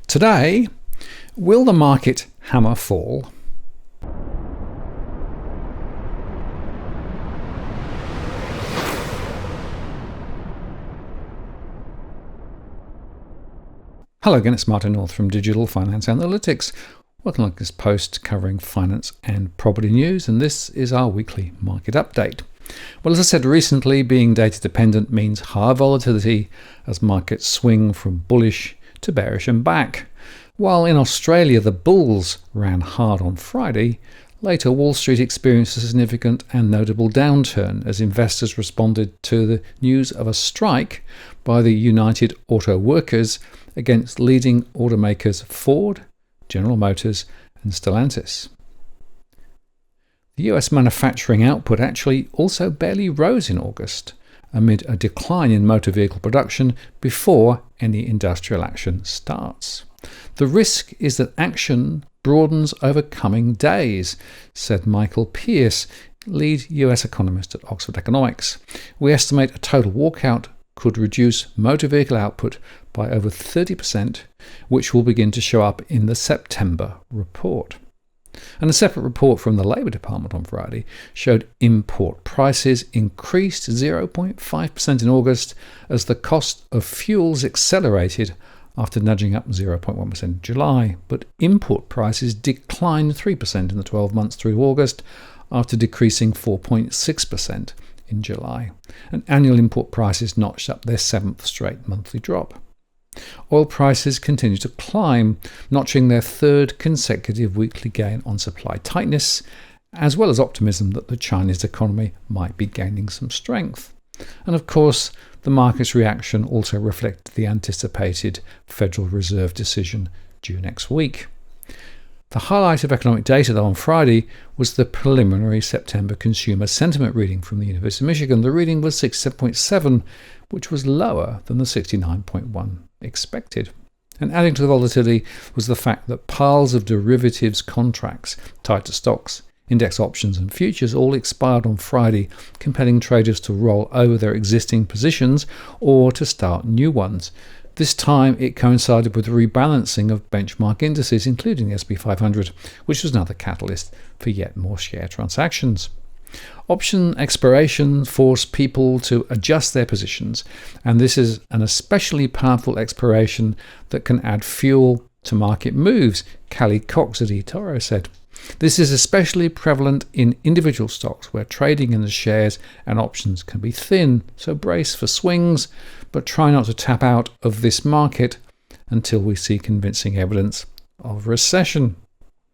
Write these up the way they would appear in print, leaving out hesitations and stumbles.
Today, will the market hammer fall? Hello again, it's Martin North from Digital Finance Analytics. Welcome to this post covering finance and property news, and this is our weekly market update. Well, as I said recently, being data dependent means higher volatility as markets swing from bullish to bearish and back. While in Australia the bulls ran hard on Friday, later Wall Street experienced a significant and notable downturn as investors responded to the news of a strike by the United Auto Workers against leading automakers Ford, General Motors and Stellantis. The US manufacturing output actually also barely rose in August, amid a decline in motor vehicle production before any industrial action starts. The risk is that action broadens over coming days, said Michael Pierce, lead US economist at Oxford Economics. We estimate a total walkout could reduce motor vehicle output by over 30%, which will begin to show up in the September report. And a separate report from the Labour Department on Friday showed import prices increased 0.5% in August as the cost of fuels accelerated after nudging up 0.1% in July. But import prices declined 3% in the 12 months through August after decreasing 4.6% in July. And annual import prices notched up their seventh straight monthly drop. Oil prices continue to climb, notching their third consecutive weekly gain on supply tightness, as well as optimism that the Chinese economy might be gaining some strength. And of course, the market's reaction also reflected the anticipated Federal Reserve decision due next week. The highlight of economic data, though, on Friday was the preliminary September consumer sentiment reading from the University of Michigan. The reading was 67.7, which was lower than the 69.1 expected. And adding to the volatility was the fact that piles of derivatives contracts tied to stocks, index options and futures all expired on Friday, compelling traders to roll over their existing positions or to start new ones. This time it coincided with the rebalancing of benchmark indices, including the S&P 500, which was another catalyst for yet more share transactions. Option expiration forced people to adjust their positions, and this is an especially powerful expiration that can add fuel to market moves, Callie Cox at eToro said. This is especially prevalent in individual stocks where trading in the shares and options can be thin, so brace for swings, but try not to tap out of this market until we see convincing evidence of recession.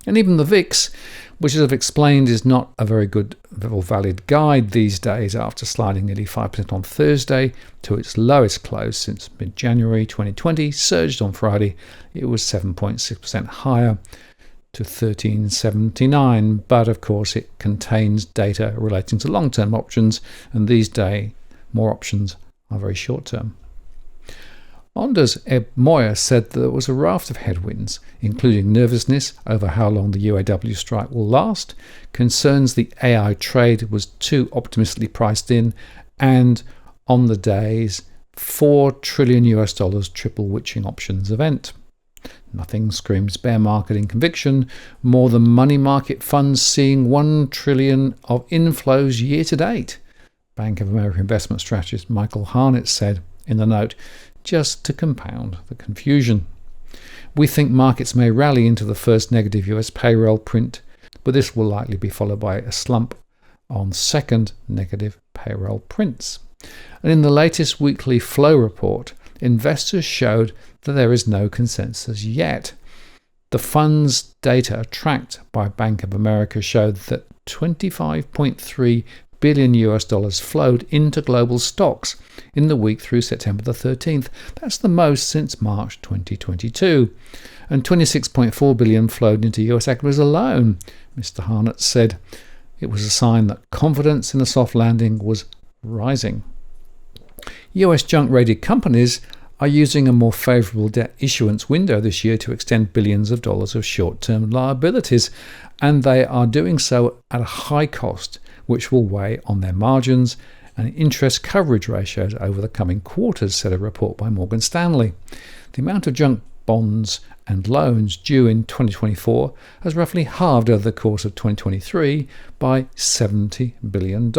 And even the VIX, which as I've explained is not a very good or valid guide these days after sliding nearly 5% on Thursday to its lowest close since mid-January 2020, surged on Friday. It was 7.6% higher to 1379, but of course it contains data relating to long-term options, and these days more options are very short-term. Honda's Eb Moyer said that there was a raft of headwinds, including nervousness over how long the UAW strike will last, concerns the AI trade was too optimistically priced in, and on the day's $4 trillion triple witching options event. Nothing screams bear market in conviction more than money market funds seeing $1 trillion of inflows year to date, Bank of America investment strategist Michael Harnett said in the note, just to compound the confusion. We think markets may rally into the first negative US payroll print, but this will likely be followed by a slump on second negative payroll prints. And in the latest weekly flow report, investors showed that there is no consensus yet. The fund's data tracked by Bank of America showed that $25.3 billion flowed into global stocks in the week through September the 13th. That's the most since March 2022. And $26.4 billion flowed into US equities alone. Mr. Harnett said it was a sign that confidence in a soft landing was rising. US junk-rated companies are using a more favourable debt issuance window this year to extend billions of dollars of short-term liabilities, and they are doing so at a high cost, which will weigh on their margins and interest coverage ratios over the coming quarters, said a report by Morgan Stanley. The amount of junk bonds and loans due in 2024 has roughly halved over the course of 2023 by $70 billion,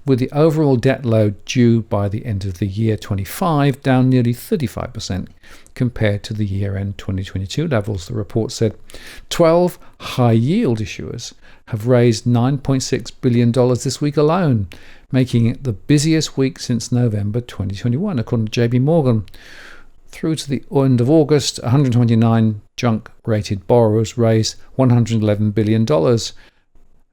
with the overall debt load due by the end of the year 25 down nearly 35% compared to the year-end 2022 levels, the report said. 12 high-yield issuers have raised $9.6 billion this week alone, making it the busiest week since November 2021, according to JP Morgan. Through to the end of August, 129 junk-rated borrowers raised $111 billion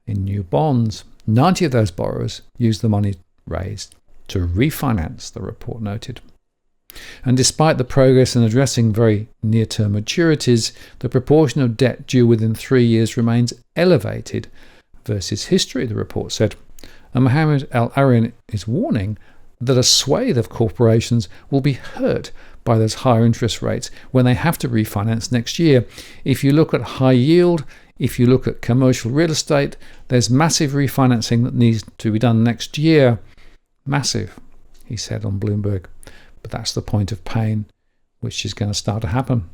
in new bonds. 90 of those borrowers used the money raised to refinance, the report noted. And despite the progress in addressing very near-term maturities, the proportion of debt due within 3 years remains elevated versus history, the report said. And Mohammed Al-Arian is warning that a swathe of corporations will be hurt by those higher interest rates when they have to refinance next year. If you look at high yield, if you look at commercial real estate, there's massive refinancing that needs to be done next year. Massive, he said on Bloomberg. But that's the point of pain, which is going to start to happen.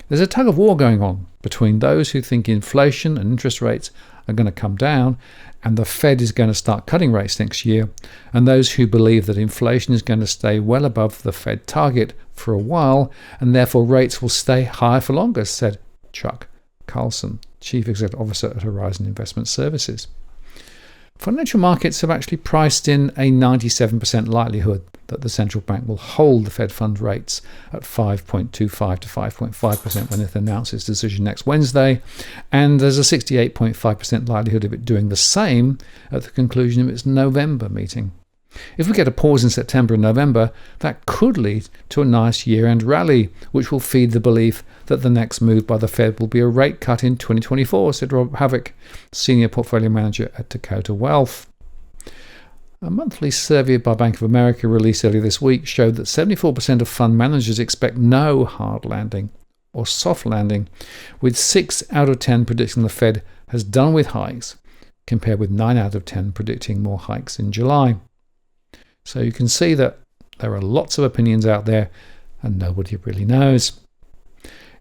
There's a tug of war going on between those who think inflation and interest rates are going to come down and the Fed is going to start cutting rates next year, and those who believe that inflation is going to stay well above the Fed target for a while and therefore rates will stay higher for longer, said Chuck Carlson, Chief Executive Officer at Horizon Investment Services. Financial markets have actually priced in a 97% likelihood that the central bank will hold the Fed fund rates at 5.25 to 5.5% when it announces its decision next Wednesday, and there's a 68.5% likelihood of it doing the same at the conclusion of its November meeting. If we get a pause in September and November, that could lead to a nice year-end rally, which will feed the belief that the next move by the Fed will be a rate cut in 2024, said Rob Havok, Senior Portfolio Manager at Dakota Wealth. A monthly survey by Bank of America released earlier this week showed that 74% of fund managers expect no hard landing or soft landing, with 6 out of 10 predicting the Fed has done with hikes, compared with 9 out of 10 predicting more hikes in July. So you can see that there are lots of opinions out there and nobody really knows.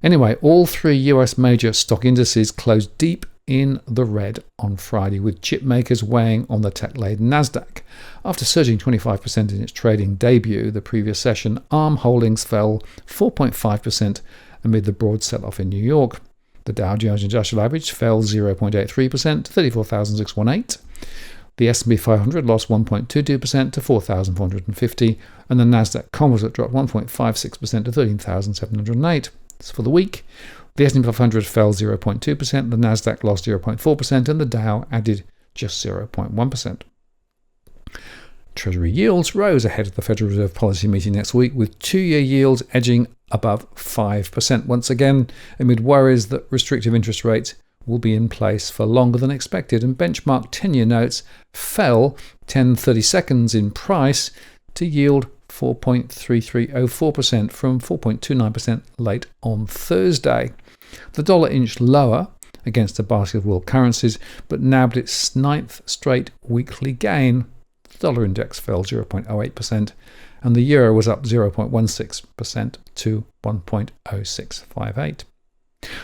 Anyway, all 3 US major stock indices closed deep in the red on Friday, with chip makers weighing on the tech-laden Nasdaq. After surging 25% in its trading debut the previous session, ARM Holdings fell 4.5% amid the broad sell-off in New York. The Dow Jones Industrial Average fell 0.83% to 34,618. The S&P 500 lost 1.22% to 4,450, and the Nasdaq Composite dropped 1.56% to 13,708. For the week, the S&P 500 fell 0.2%, the Nasdaq lost 0.4%, and the Dow added just 0.1%. Treasury yields rose ahead of the Federal Reserve policy meeting next week, with 2-year yields edging above 5% once again, amid worries that restrictive interest rates will be in place for longer than expected, and benchmark 10-year notes fell 10/32 in price to yield 4.3304% from 4.29% late on Thursday. The dollar inched lower against a basket of world currencies, but nabbed its 9th straight weekly gain. The dollar index fell 0.08%, and the euro was up 0.16% to 1.0658.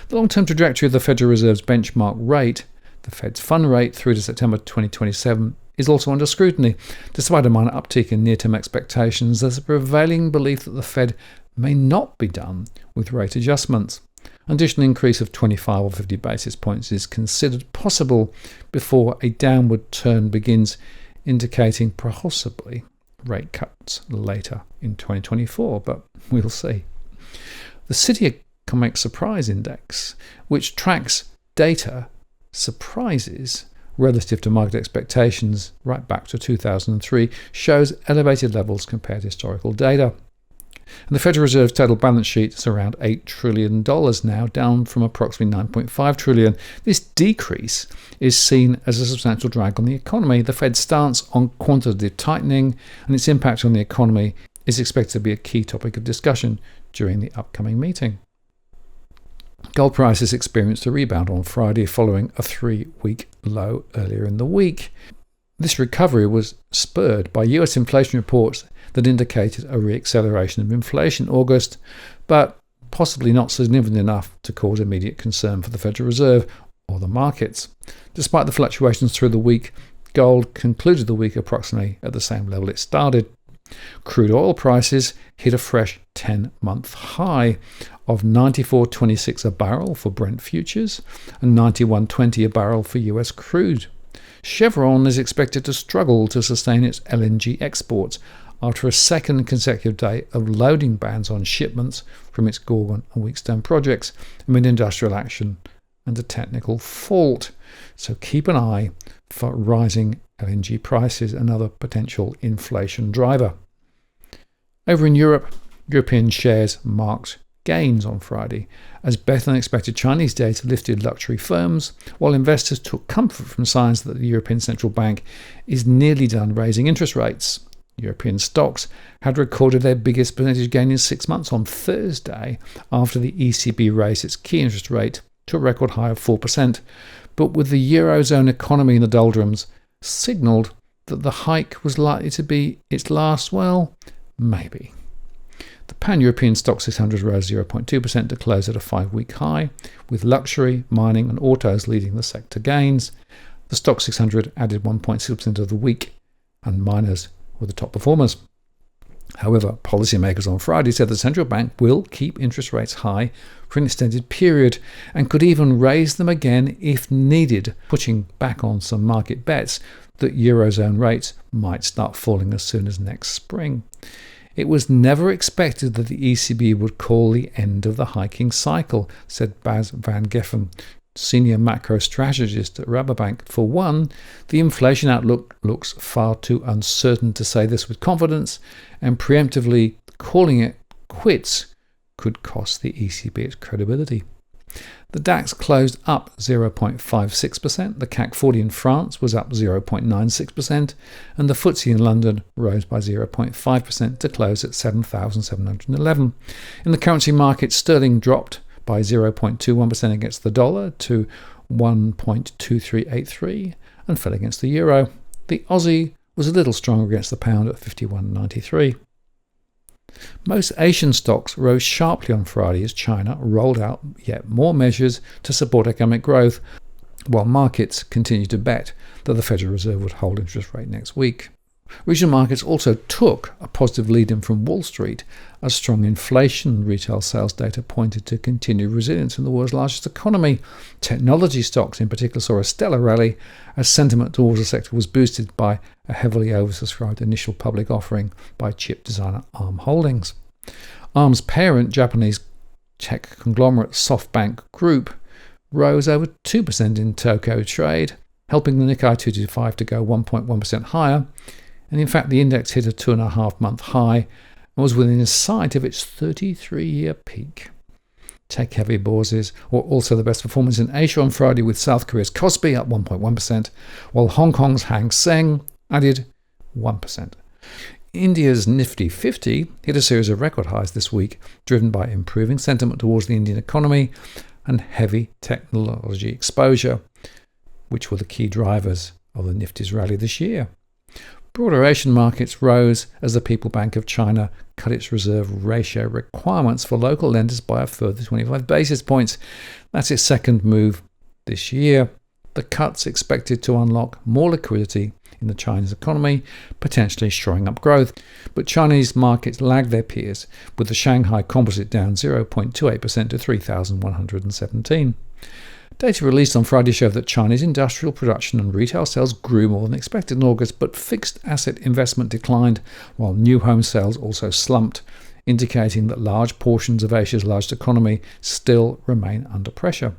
The long-term trajectory of the Federal Reserve's benchmark rate, the Fed's fund rate through to September 2027, is also under scrutiny. Despite a minor uptick in near-term expectations, there's a prevailing belief that the Fed may not be done with rate adjustments. An additional increase of 25 or 50 basis points is considered possible before a downward turn begins, indicating possibly rate cuts later in 2024, but we'll see. The City Economic Surprise Index, which tracks data surprises relative to market expectations right back to 2003, shows elevated levels compared to historical data. And the Federal Reserve's total balance sheet is around $8 trillion now, down from approximately $9.5 trillion. This decrease is seen as a substantial drag on the economy. The Fed's stance on quantitative tightening and its impact on the economy is expected to be a key topic of discussion during the upcoming meeting. Gold prices experienced a rebound on Friday following a 3-week low earlier in the week. This recovery was spurred by US inflation reports that indicated a reacceleration of inflation in August, but possibly not significant enough to cause immediate concern for the Federal Reserve or the markets. Despite the fluctuations through the week, gold concluded the week approximately at the same level it started. Crude oil prices hit a fresh 10-month high of $94.26 a barrel for Brent futures and $91.20 a barrel for US crude. Chevron is expected to struggle to sustain its LNG exports after a second consecutive day of loading bans on shipments from its Gorgon and Wheatstone projects amid industrial action and a technical fault. So keep an eye for rising LNG prices, another potential inflation driver. Over in Europe, European shares marked gains on Friday as better than expected Chinese data lifted luxury firms, while investors took comfort from signs that the European Central Bank is nearly done raising interest rates. European stocks had recorded their biggest percentage gain in 6 months on Thursday after the ECB raised its key interest rate to a record high of 4%, but with the Eurozone economy in the doldrums, signalled that the hike was likely to be its last, well, maybe. The Pan-European Stock 600 rose 0.2% to close at a 5-week high, with luxury, mining and autos leading the sector gains. The Stock 600 added 1.6% of the week, and miners were the top performers. However, policymakers on Friday said the central bank will keep interest rates high for an extended period and could even raise them again if needed, pushing back on some market bets that Eurozone rates might start falling as soon as next spring. It was never expected that the ECB would call the end of the hiking cycle, said Bas van Geffen, senior macro strategist at Rabobank. For one, the inflation outlook looks far too uncertain to say this with confidence, and preemptively calling it quits could cost the ECB its credibility. The DAX closed up 0.56%, the CAC 40 in France was up 0.96%, and the FTSE in London rose by 0.5% to close at 7,711. In the currency market, sterling dropped by 0.21% against the dollar to 1.2383 and fell against the euro. The Aussie was a little stronger against the pound at 51.93. Most Asian stocks rose sharply on Friday as China rolled out yet more measures to support economic growth, while markets continued to bet that the Federal Reserve would hold interest rate next week. Regional markets also took a positive lead-in from Wall Street as strong inflation and retail sales data pointed to continued resilience in the world's largest economy. Technology stocks in particular saw a stellar rally as sentiment towards the sector was boosted by a heavily oversubscribed initial public offering by chip designer ARM Holdings. ARM's parent, Japanese tech conglomerate SoftBank Group, rose over 2% in Tokyo trade, helping the Nikkei 225 to go 1.1% higher. And in fact, the index hit a 2.5-month high and was within sight of its 33-year peak. Tech-heavy bourses were also the best performance in Asia on Friday, with South Korea's Kospi up 1.1%, while Hong Kong's Hang Seng added 1%. India's Nifty 50 hit a series of record highs this week, driven by improving sentiment towards the Indian economy and heavy technology exposure, which were the key drivers of the Nifty's rally this year. Broader Asian markets rose as the People Bank of China cut its reserve ratio requirements for local lenders by a further 25 basis points. That's its second move this year. The cut's expected to unlock more liquidity in the Chinese economy, potentially shoring up growth. But Chinese markets lagged their peers, with the Shanghai Composite down 0.28% to 3,117. Data released on Friday showed that Chinese industrial production and retail sales grew more than expected in August, but fixed asset investment declined, while new home sales also slumped, indicating that large portions of Asia's largest economy still remain under pressure.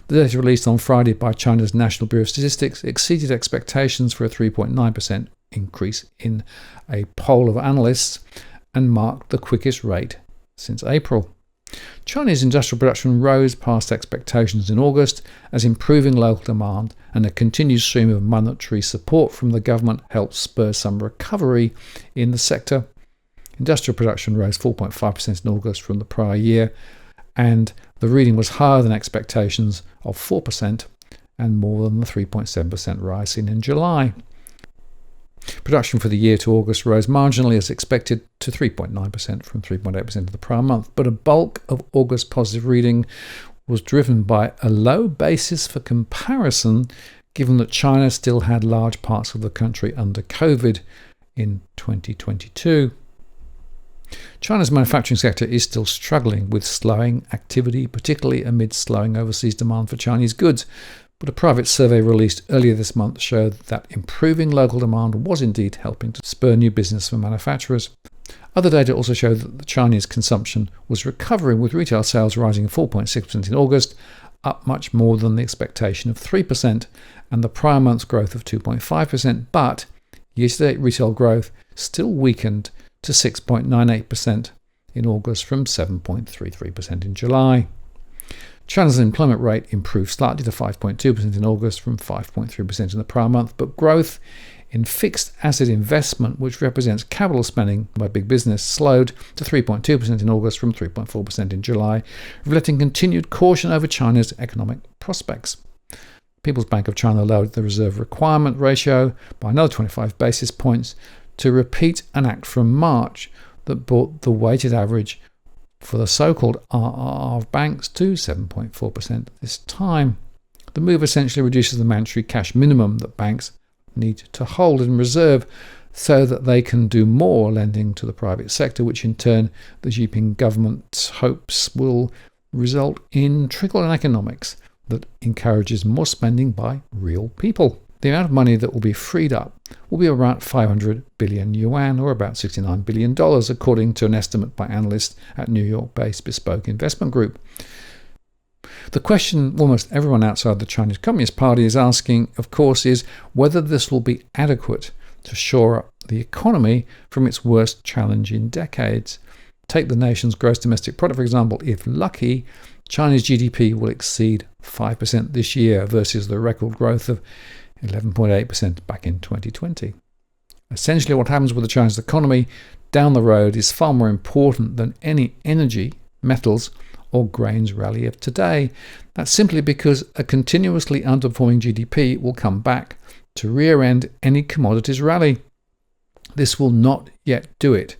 The data released on Friday by China's National Bureau of Statistics exceeded expectations for a 3.9% increase in a poll of analysts and marked the quickest rate since April. Chinese industrial production rose past expectations in August as improving local demand and a continued stream of monetary support from the government helped spur some recovery in the sector. Industrial production rose 4.5% in August from the prior year, and the reading was higher than expectations of 4% and more than the 3.7% rise seen in July. Production for the year to August rose marginally as expected to 3.9% from 3.8% of the prior month, but a bulk of August positive reading was driven by a low basis for comparison, given that China still had large parts of the country under COVID in 2022. China's manufacturing sector is still struggling with slowing activity, particularly amid slowing overseas demand for Chinese goods. But a private survey released earlier this month showed that improving local demand was indeed helping to spur new business for manufacturers. Other data also showed that the Chinese consumption was recovering, with retail sales rising 4.6% in August, up much more than the expectation of 3% and the prior month's growth of 2.5%. But year-to-date retail growth still weakened to 6.98% in August from 7.33% in July. China's employment rate improved slightly to 5.2% in August from 5.3% in the prior month, but growth in fixed asset investment, which represents capital spending by big business, slowed to 3.2% in August from 3.4% in July, reflecting continued caution over China's economic prospects. People's Bank of China lowered the reserve requirement ratio by another 25 basis points to repeat an act from March that brought the weighted average for the so-called RRR of banks to 7.4% this time. The move essentially reduces the mandatory cash minimum that banks need to hold in reserve so that they can do more lending to the private sector, which in turn the Jinping government hopes will result in trickle-down economics that encourages more spending by real people. The amount of money that will be freed up will be around 500 billion yuan, or about $69 billion, according to an estimate by analysts at New York-based Bespoke Investment Group. The question almost everyone outside the Chinese Communist Party is asking, of course, is whether this will be adequate to shore up the economy from its worst challenge in decades. Take the nation's gross domestic product, for example. If lucky, China's GDP will exceed 5% this year versus the record growth of 11.8% back in 2020. Essentially, what happens with the Chinese economy down the road is far more important than any energy, metals, or grains rally of today. That's simply because a continuously underperforming GDP will come back to rear-end any commodities rally. This will not yet do it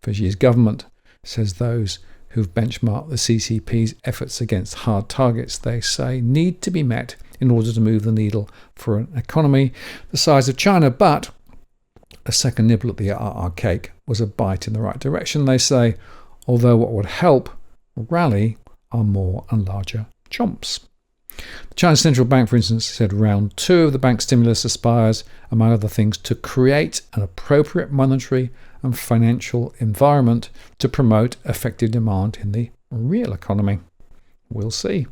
for Xi's government, says those who've benchmarked the CCP's efforts against hard targets they say need to be met in order to move the needle for an economy the size of China. But a second nibble at the RR cake was a bite in the right direction, they say, although what would help rally are more and larger chomps. The Chinese Central Bank, for instance, said round 2 of the bank stimulus aspires, among other things, to create an appropriate monetary and financial environment to promote effective demand in the real economy. We'll see.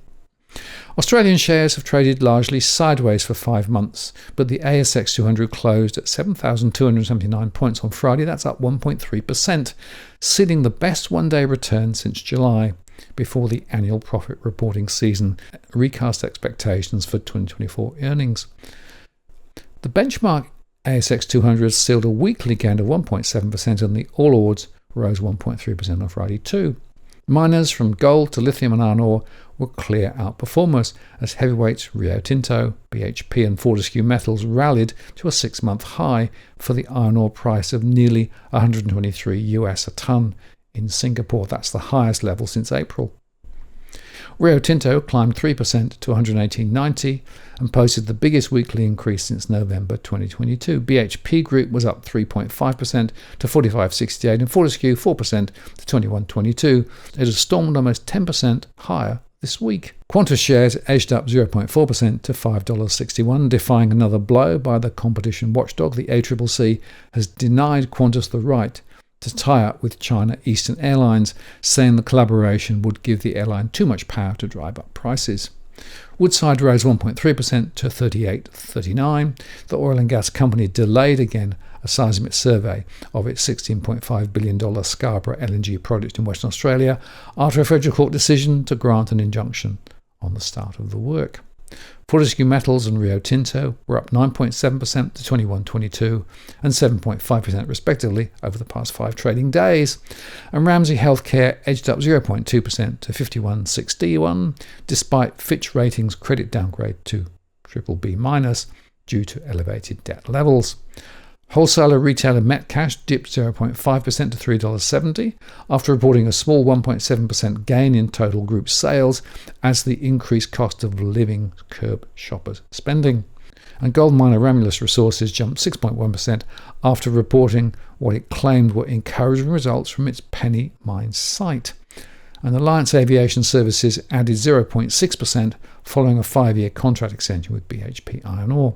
Australian shares have traded largely sideways for 5 months, but the ASX 200 closed at 7,279 points on Friday. That's up 1.3%, sealing the best one-day return since July, before the annual profit reporting season recast expectations for 2024 earnings. The benchmark ASX 200 sealed a weekly gain of 1.7%, and the All Ords rose 1.3% on Friday too. Miners from gold to lithium and iron ore were clear outperformers, as heavyweights Rio Tinto, BHP and Fortescue Metals rallied to a 6-month high for the iron ore price of nearly $123 a tonne in Singapore. That's the highest level since April. Rio Tinto climbed 3% to 118.90 and posted the biggest weekly increase since November 2022. BHP Group was up 3.5% to 45.68 and Fortescue 4% to 21.22. It has stormed almost 10% higher this week. Qantas shares edged up 0.4% to $5.61, defying another blow by the competition watchdog. The ACCC has denied Qantas the right to tie up with China Eastern Airlines, saying the collaboration would give the airline too much power to drive up prices. Woodside rose 1.3% to 38.39. The oil and gas company delayed again a seismic survey of its $16.5 billion Scarborough LNG project in Western Australia after a federal court decision to grant an injunction on the start of the work. Fortescue Metals and Rio Tinto were up 9.7% to 21.22 and 7.5% respectively over the past 5 trading days. And Ramsay Health Care edged up 0.2% to 51.61 despite Fitch Ratings credit downgrade to BBB- due to elevated debt levels. Wholesaler retailer Metcash dipped 0.5% to $3.70 after reporting a small 1.7% gain in total group sales as the increased cost of living curbed shoppers' spending. And gold miner Ramulus Resources jumped 6.1% after reporting what it claimed were encouraging results from its Penny Mine site. And Alliance Aviation Services added 0.6% following a 5-year contract extension with BHP Iron Ore.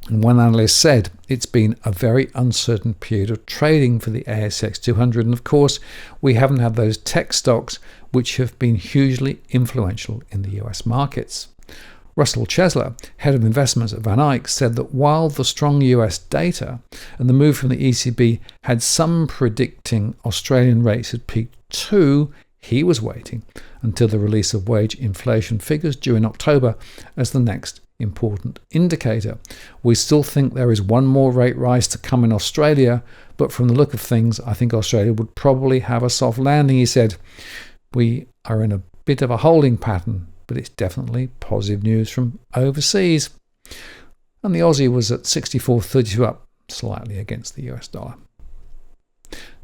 And one analyst said it's been a very uncertain period of trading for the ASX 200. And of course, we haven't had those tech stocks which have been hugely influential in the US markets. Russell Chesler, head of investments at Van Eyck, said that while the strong US data and the move from the ECB had some predicting Australian rates had peaked too, he was waiting until the release of wage inflation figures due in October as the next important indicator. We still think there is one more rate rise to come in Australia, but from the look of things, I think Australia would probably have a soft landing, he said. We are in a bit of a holding pattern, but it's definitely positive news from overseas. And the Aussie was at 64.32, up slightly against the US dollar.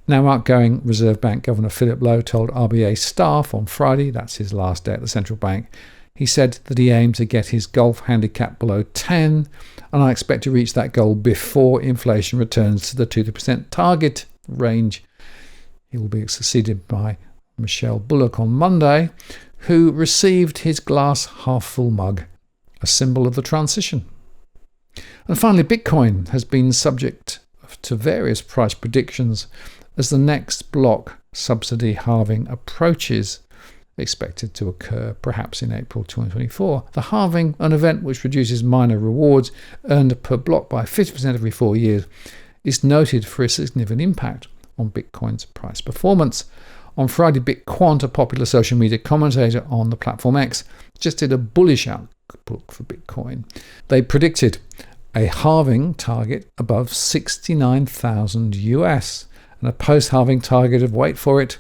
Now, outgoing Reserve Bank Governor Philip Lowe told RBA staff on Friday, that's his last day at the central bank, he said that he aimed to get his golf handicap below 10, and I expect to reach that goal before inflation returns to the 2% target range. He will be succeeded by Michelle Bullock on Monday, who received his glass half-full mug, a symbol of the transition. And finally, Bitcoin has been subject to various price predictions as the next block subsidy halving approaches, expected to occur perhaps in April 2024. The halving, an event which reduces miner rewards earned per block by 50% every 4 years, is noted for a significant impact on Bitcoin's price performance. On Friday, Bitquant, a popular social media commentator on the platform X, just did a bullish outlook for Bitcoin. They predicted a halving target above 69,000 US and a post-halving target of, wait for it,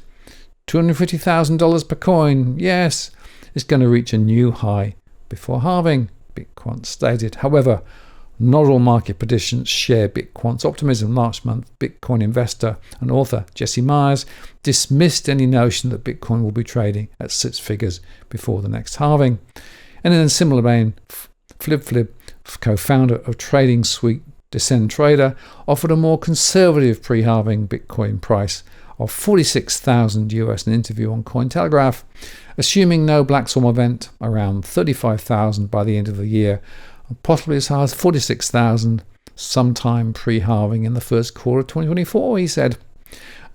$250,000 per coin. Yes, it's going to reach a new high before halving, Bitquant stated. However, not all market predictions share Bitquant's optimism. Last month, Bitcoin investor and author Jesse Myers dismissed any notion that Bitcoin will be trading at 6 figures before the next halving. And in a similar vein, Flip, co-founder of trading suite Descend Trader, offered a more conservative pre-halving Bitcoin price of 46,000 US in an interview on Cointelegraph, assuming no black swan event, around 35,000 by the end of the year, and possibly as high as 46,000 sometime pre-halving in the first quarter of 2024, he said.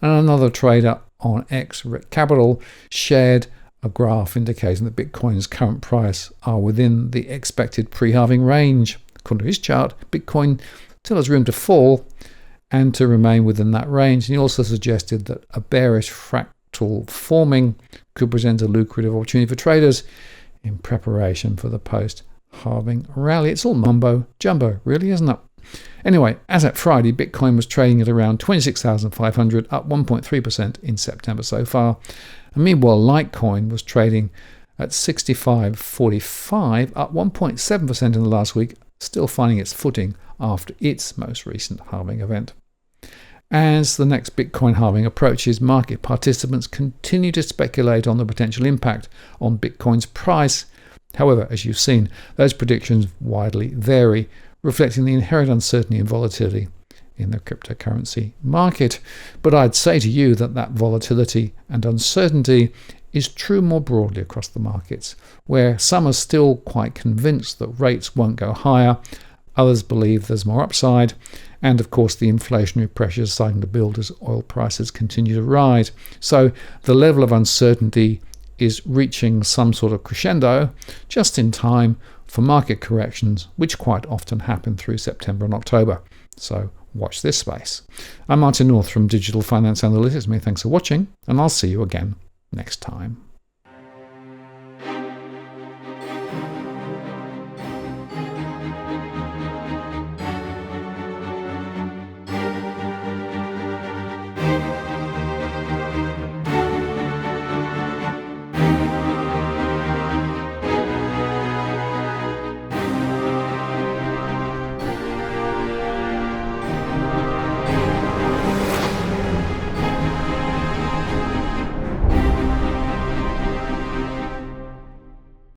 And another trader on X, Rick Capital, shared a graph indicating that Bitcoin's current price are within the expected pre-halving range. According to his chart, Bitcoin still has room to fall and to remain within that range. And he also suggested that a bearish fractal forming could present a lucrative opportunity for traders in preparation for the post-halving rally. It's all mumbo jumbo, really, isn't it? Anyway, as at Friday, Bitcoin was trading at around 26,500, up 1.3% in September so far. And meanwhile, Litecoin was trading at 65.45, up 1.7% in the last week, still finding its footing after its most recent halving event. As the next Bitcoin halving approaches, market participants continue to speculate on the potential impact on Bitcoin's price. However, as you've seen, those predictions widely vary, reflecting the inherent uncertainty and volatility in the cryptocurrency market. But I'd say to you that volatility and uncertainty is true more broadly across the markets, where some are still quite convinced that rates won't go higher, others believe there's more upside, and of course the inflationary pressures starting to build as oil prices continue to rise. So the level of uncertainty is reaching some sort of crescendo just in time for market corrections, which quite often happen through September and October. So watch this space. I'm Martin North from Digital Finance Analytics. Many thanks for watching, and I'll see you again next time.